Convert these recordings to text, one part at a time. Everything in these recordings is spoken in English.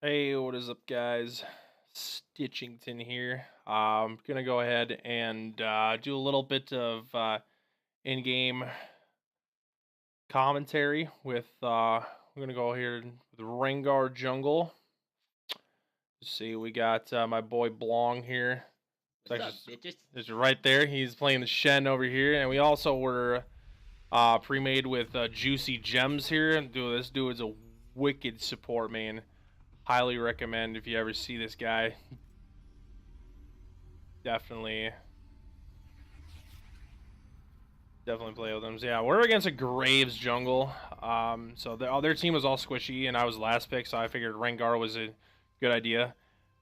Hey, what is up, guys? Stitchington here. I'm gonna go ahead and do a little bit of in-game commentary with. We're gonna go here with Rengar Jungle. See, we got my boy Blong here. What's up, bitches? It's right there. He's playing the Shen over here, and we also were pre-made with Juicy Gems here. Dude, this dude is a wicked support, man. Highly recommend if you ever see this guy. Definitely play with them. So yeah, we're against a Graves jungle. So their team was all squishy, and I was last pick, so I figured Rengar was a good idea.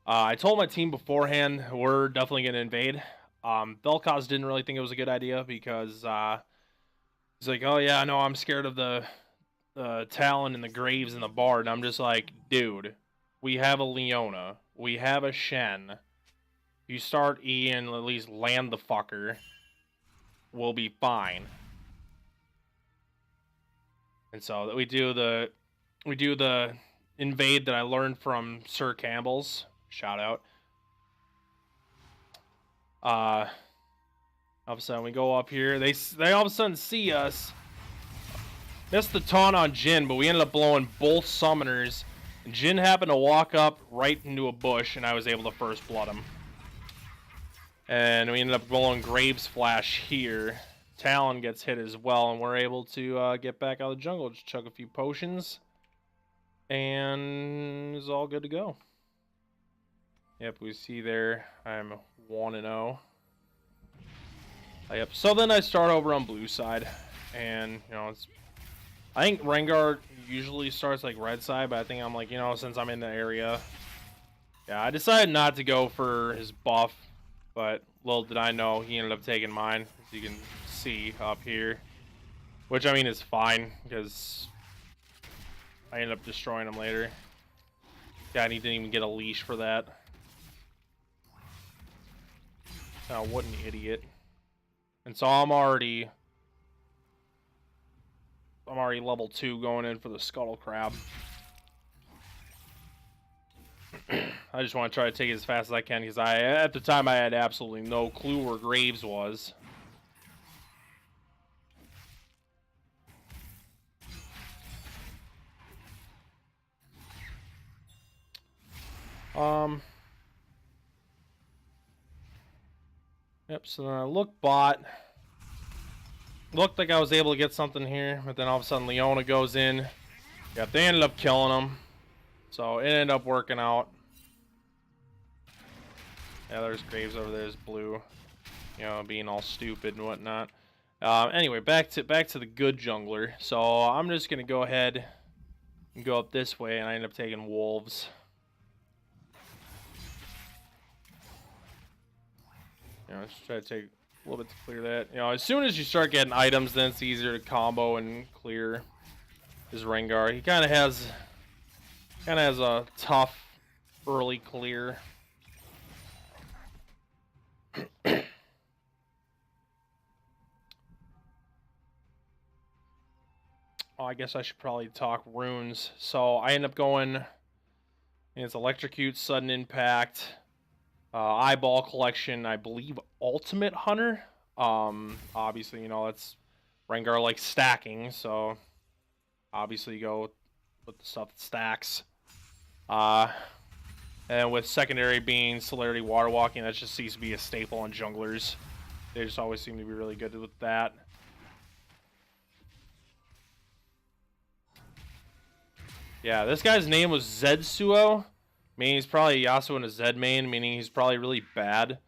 I told my team beforehand we're definitely going to invade. Belkaz didn't really think it was a good idea because he's like, oh yeah, no, I'm scared of the Talon and the Graves and the Bard. And I'm just like, dude, we have a Leona, we have a Shen. You start E and at least land the fucker, we'll be fine. And so we do the invade that I learned from Sir Campbell's. Shout out. All of a sudden we go up here. They all of a sudden see us. Missed the taunt on Jhin, but we ended up blowing both summoners. And Jhin happened to walk up right into a bush, and I was able to first blood him. And we ended up blowing Graves Flash here. Talon gets hit as well, and we're able to get back out of the jungle. Just chug a few potions, and it's all good to go. Yep, we see there I'm 1-0. Yep. So then I start over on blue side, and I think Rengar usually starts like red side, but I think I'm like, since I'm in the area, yeah, I decided not to go for his buff, but little did I know he ended up taking mine, as you can see up here, which I mean is fine because I ended up destroying him later. Yeah, and he didn't even get a leash for that. Oh, what an idiot. And so I'm already level 2 going in for the Scuttle Crab. I just want to try to take it as fast as I can because at the time I had absolutely no clue where Graves was. Yep, so then I look bot. Looked like I was able to get something here, but then all of a sudden Leona goes in. Yep, they ended up killing him. So it ended up working out. Yeah, there's Graves over there, is blue. Being all stupid and whatnot. Anyway, back to the good jungler. So I'm just gonna go ahead and go up this way, and I end up taking wolves. Let's try to take a little bit to clear that. As soon as you start getting items, then it's easier to combo and clear his Rengar. He kind of has a tough early clear. Oh, I guess I should probably talk runes. So I end up going. It's Electrocute, Sudden Impact, Eyeball Collection, I believe Ultimate Hunter. Obviously, that's Rengar like stacking, so obviously you go with the stuff that stacks. And with secondary being Celerity Water Walking, that just seems to be a staple on junglers. They just always seem to be really good with that. Yeah, this guy's name was Zetsuo, meaning he's probably Yasuo in a Zed main, meaning he's probably really bad.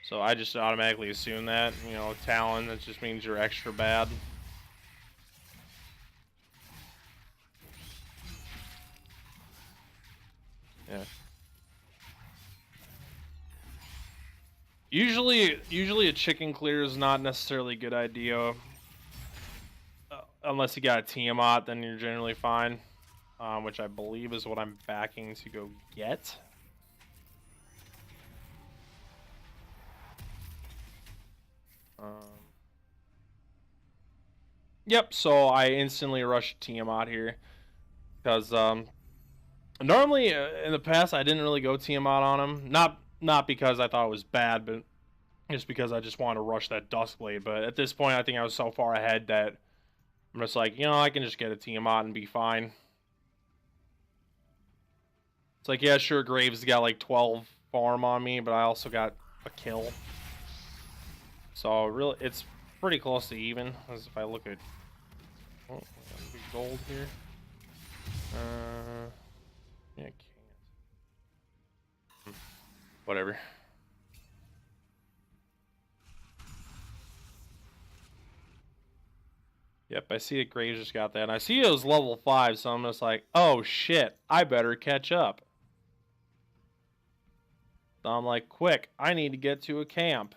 So I just automatically assume that. Talon, that just means you're extra bad. Yeah. Usually a chicken clear is not necessarily a good idea. Unless you got a Tiamat, then you're generally fine. Which I believe is what I'm backing to go get. Yep, so I instantly rushed Tiamat here because Normally, in the past, I didn't really go Tiamat on him. Not because I thought it was bad, but just because I just wanted to rush that Duskblade. But at this point, I think I was so far ahead that I'm just like, I can just get a Tiamat and be fine. It's like, yeah, sure, Graves got like 12 farm on me, but I also got a kill. So really, it's pretty close to even. As if I look at, oh, big gold here. Yeah, can't. Whatever. Yep, I see that Graves just got that. And I see it was level 5, so I'm just like, oh shit, I better catch up. So I'm like, quick, I need to get to a camp.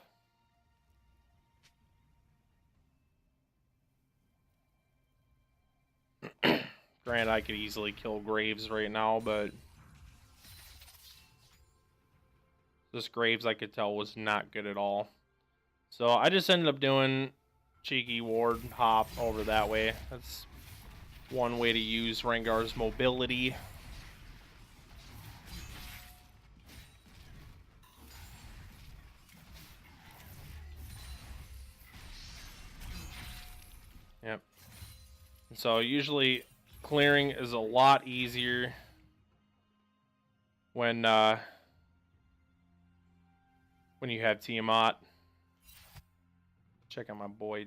Granted, I could easily kill Graves right now, but this Graves, I could tell, was not good at all. So I just ended up doing cheeky ward hop over that way. That's one way to use Rengar's mobility. Yep. So usually clearing is a lot easier when you have Tiamat. Check out my boy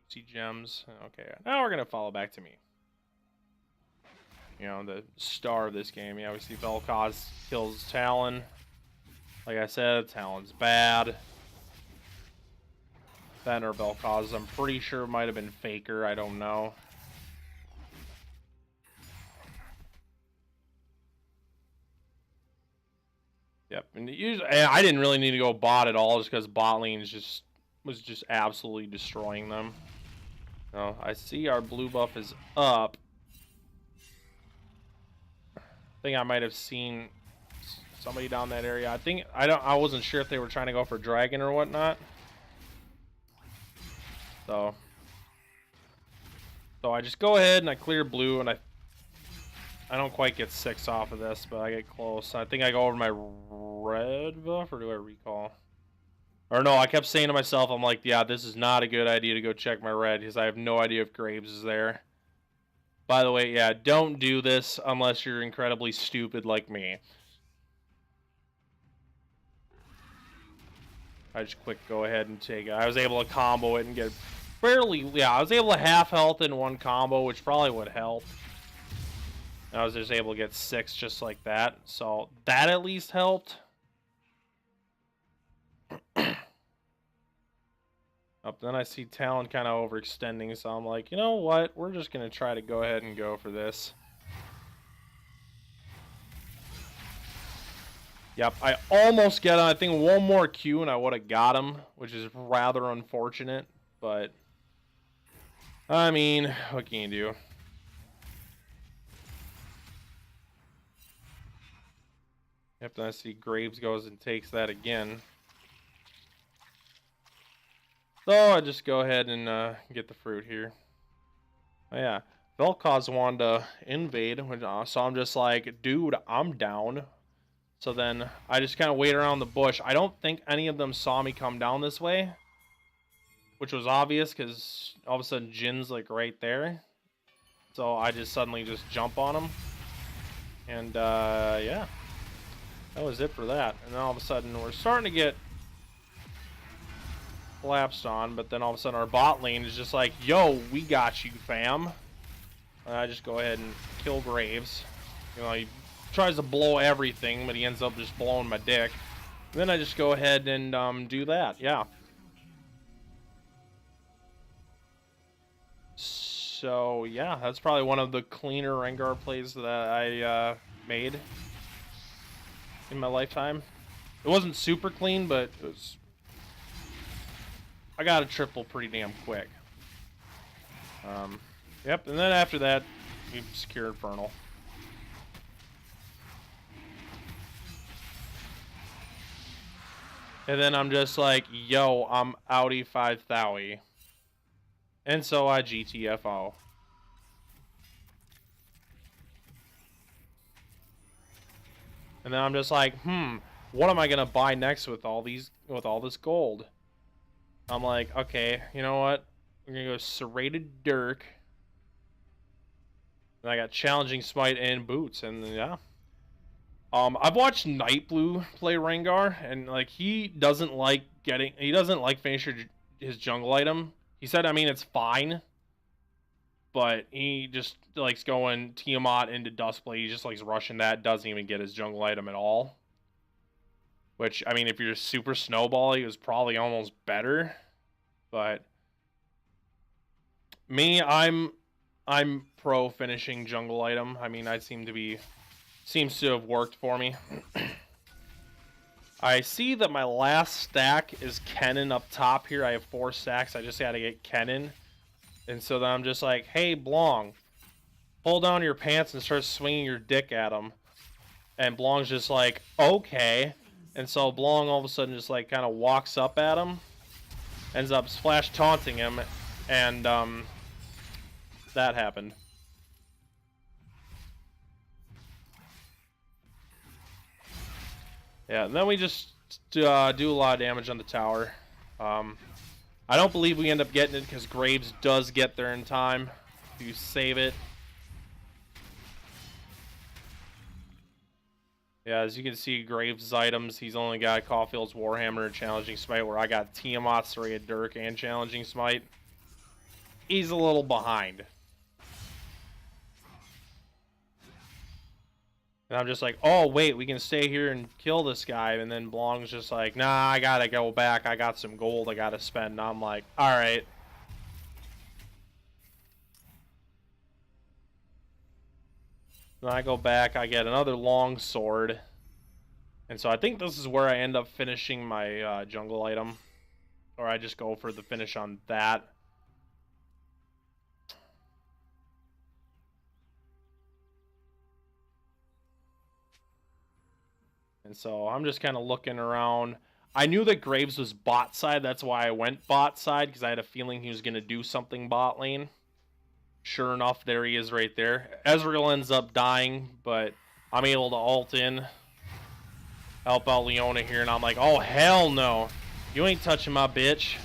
Juicy Gems. Okay, now we're gonna follow back to me. The star of this game. Yeah, we see Vel'Koz kills Talon. Like I said, Talon's bad. That or Vel'Koz, I'm pretty sure might have been Faker. I don't know. Yep, and usually I didn't really need to go bot at all, just because bot lane was just absolutely destroying them. No, I see our blue buff is up. I think I might have seen somebody down that area. I wasn't sure if they were trying to go for dragon or whatnot. So I just go ahead and I clear blue, and I don't quite get 6 off of this, but I get close. I think I go over my red buff, or do I recall? Or no, I kept saying to myself, I'm like, yeah, this is not a good idea to go check my red, because I have no idea if Graves is there. By the way, yeah, don't do this unless you're incredibly stupid like me. I just quick go ahead and take it. I was able to combo it and get barely, yeah, I was able to half health in one combo, which probably would help. I was just able to get 6 just like that, so that at least helped. Then I see Talon kind of overextending, so I'm like, you know what? We're just going to try to go ahead and go for this. Yep, I almost get him. I think one more Q and I would have got him, which is rather unfortunate, but I mean, what can you do? Yep, then I see Graves goes and takes that again. So I just go ahead and get the fruit here. Oh yeah, Vel'Koz wanted to invade, so I'm just like, dude, I'm down. So then I just kind of wait around the bush. I don't think any of them saw me come down this way, which was obvious because all of a sudden Jin's like right there. So I just suddenly just jump on him. And yeah, that was it for that. And then all of a sudden we're starting to get collapsed on, but then all of a sudden our bot lane is just like, yo, we got you, fam. And I just go ahead and kill Graves. He tries to blow everything, but he ends up just blowing my dick. And then I just go ahead and do that, yeah. So yeah, that's probably one of the cleaner Rengar plays that I made in my lifetime. It wasn't super clean, but it was. I got a triple pretty damn quick. Yep, and then after that, we secure Infernal. And then I'm just like, yo, I'm outie 5,000. And so I GTFO. And then I'm just like, what am I gonna buy next with all this gold? I'm like, okay, you know what? We're gonna go Serrated Dirk. And I got Challenging Smite and Boots, and yeah. I've watched Nightblue play Rengar, and like he doesn't like finishing his jungle item. He said, I mean, it's fine, but he just likes going Tiamat into Duskblade. He just likes rushing that. Doesn't even get his jungle item at all. Which, I mean, if you're super snowbally, it was probably almost better. But me, I'm pro finishing jungle item. I mean, seems to have worked for me. I see that my last stack is Kennen up top here. I have 4 stacks. I just got to get Kennen. And so then I'm just like, hey, Blong, pull down your pants and start swinging your dick at him. And Blong's just like, okay. And so Blong all of a sudden just like kind of walks up at him. Ends up splash taunting him. And that happened. Yeah, and then we just do a lot of damage on the tower. I don't believe we end up getting it because Graves does get there in time to save it. Yeah, as you can see, Graves' items, he's only got Caulfield's Warhammer and Challenging Smite, where I got Tiamat, Serrated Dirk, and Challenging Smite. He's a little behind. And I'm just like, oh, wait, we can stay here and kill this guy. And then Blong's just like, nah, I gotta go back. I got some gold I gotta spend. And I'm like, alright. Then I go back. I get another long sword. And so I think this is where I end up finishing my jungle item. Or I just go for the finish on that. And so I'm just kind of looking around. I knew that Graves was bot side. That's why I went bot side, because I had a feeling he was going to do something bot lane. Sure enough, there he is right there. Ezreal ends up dying, but I'm able to ult in. Help out Leona here, and I'm like, oh, hell no. You ain't touching my bitch.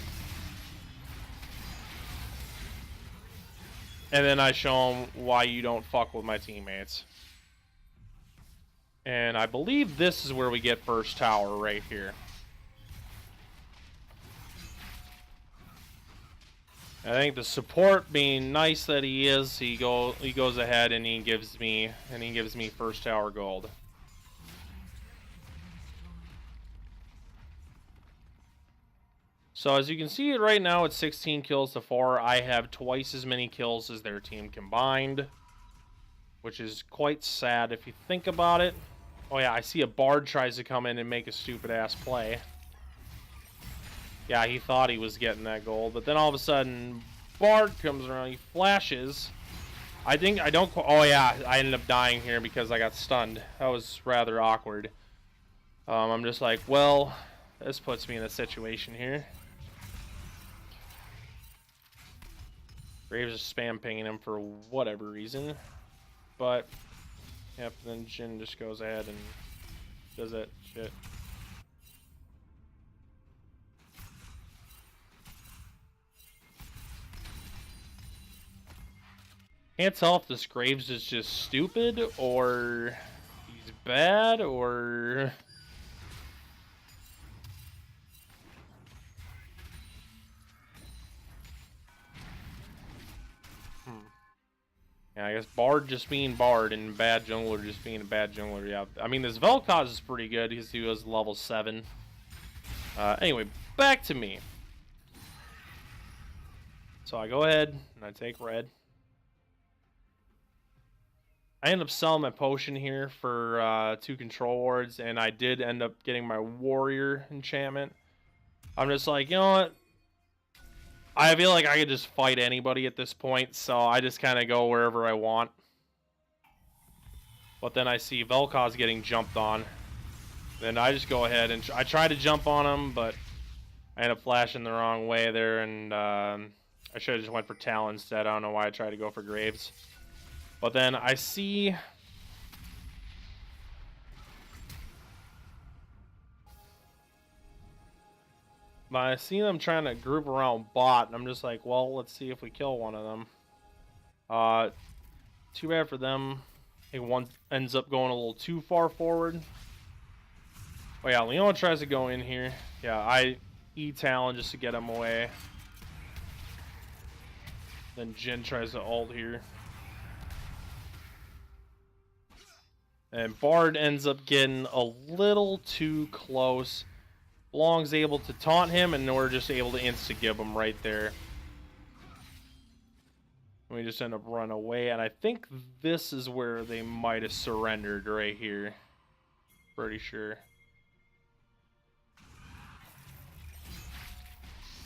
And then I show him why you don't fuck with my teammates. And I believe this is where we get first tower right here. I think the support, being nice that he is, he goes ahead and he gives me first tower gold. So as you can see right now, it's 16 kills to 4. I have twice as many kills as their team combined, which is quite sad if you think about it. Oh yeah, I see a Bard tries to come in and make a stupid ass play. Yeah, he thought he was getting that gold, but then all of a sudden, Bard comes around, he flashes. Oh yeah, I ended up dying here because I got stunned. That was rather awkward. I'm just like, well, this puts me in a situation here. Graves is spam pinging him for whatever reason. But, yep, then Jhin just goes ahead and does that shit. Can't tell if this Graves is just stupid, or he's bad, or... Yeah, I guess Bard just being Bard and bad jungler just being a bad jungler, yeah. I mean, this Vel'Koz is pretty good because he was level 7. Anyway, back to me. So I go ahead and I take red. I end up selling my potion here for 2 control wards, and I did end up getting my warrior enchantment. I'm just like, you know what? I feel like I could just fight anybody at this point, so I just kind of go wherever I want. But then I see Vel'Koz getting jumped on. Then I just go ahead and I try to jump on him, but I end up flashing the wrong way there, and I should have just went for Talon instead. I don't know why I tried to go for Graves. But then I see I see them trying to group around bot, and I'm just like, well, let's see if we kill one of them. Too bad for them. I think one ends up going a little too far forward. Oh yeah, Leon tries to go in here. Yeah, I E-Talon just to get him away. Then Jin tries to ult here. And Bard ends up getting a little too close. Long's able to taunt him, and we're just able to insta-gib him right there. We just end up running away, and I think this is where they might have surrendered right here. Pretty sure.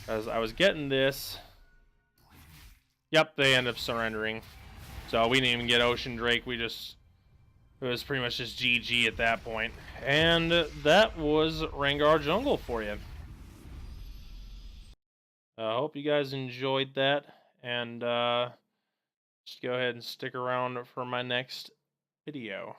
As I was getting this. Yep, they end up surrendering. So we didn't even get Ocean Drake. It was pretty much just GG at that point. And that was Rengar Jungle for you. I hope you guys enjoyed that. And just go ahead and stick around for my next video.